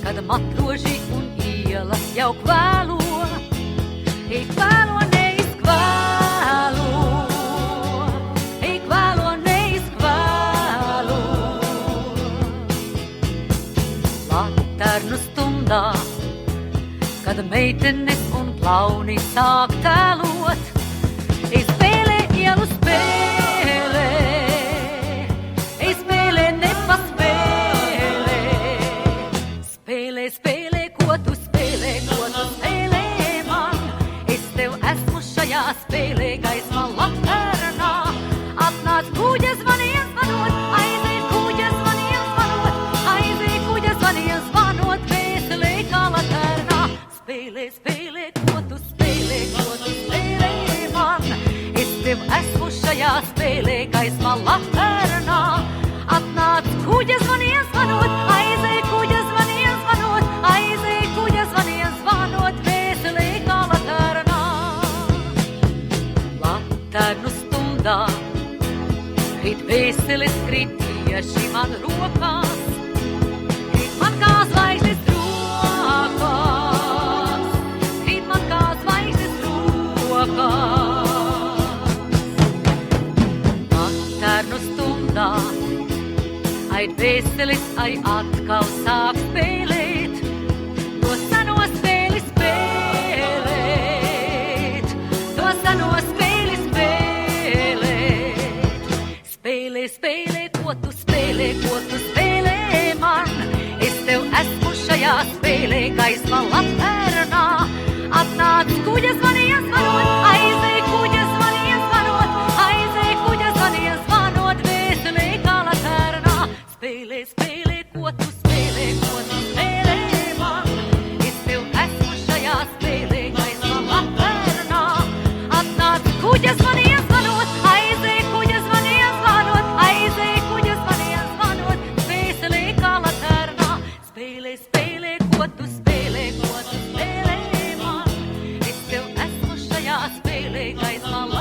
kad matroži un ielas jau kvēlo, kvēlo neizkvēlo, kvēlo neizkvēlo. Laternu stundā, kad meitenes un plauni sāk tēlot, spēlē ielu spēlē, spēlē nepaspēlē. Spēlē, spēlē, ko tu spēlē man. Es tev esmu šajā spēlē gaismā laternā. Atnāc kuģa zvanien zvanot, aizej kuģa zvanien zvanot, aizej kuģa zvanien zvanot, vēselē kā laternā. Spēlē, spēlē, ko tu spēlē man. Es tev esmu šajā spēlē gaismā laternā. Atnāc kuģa zvanien zvanot, aizej kuģa zvanien zvanot, aizej kuģa zvanien zvanot, vēselē kā laternā. Laternu stundā krīt vēseles, krīt tieši man rokās, krīt man kā zvaigznes rokās, krīt man kā zvaigznes rokās. Laternu stundā ai vēseles, ai atkal sāk spēlēt, to seno spēli spēlēt, to seno spēli spēlēt. Spēlē, spēlē, ko tu spēlē man. Es tev esmu šajā spēlē gaismā laternā. Atnāc kuģa zvanien zvanot, aizej kuģa zvanien zvanot, aizej kuģa zvanien zvanot, vēselē kā laternā. Spēlē, spēlē, ko tu spēlē man. Es tev esmu šajā spēlē gaismā laternā. Atnāc kuģa zvanien zvanot, aizej kuģa zvanien zvanot, aizej kuģa zvanien zvanot, vēselē kā laternā. Spēlē, spēlē, ko tu spēlē man. Es tev esmu šajā spēlē gaismā laternā.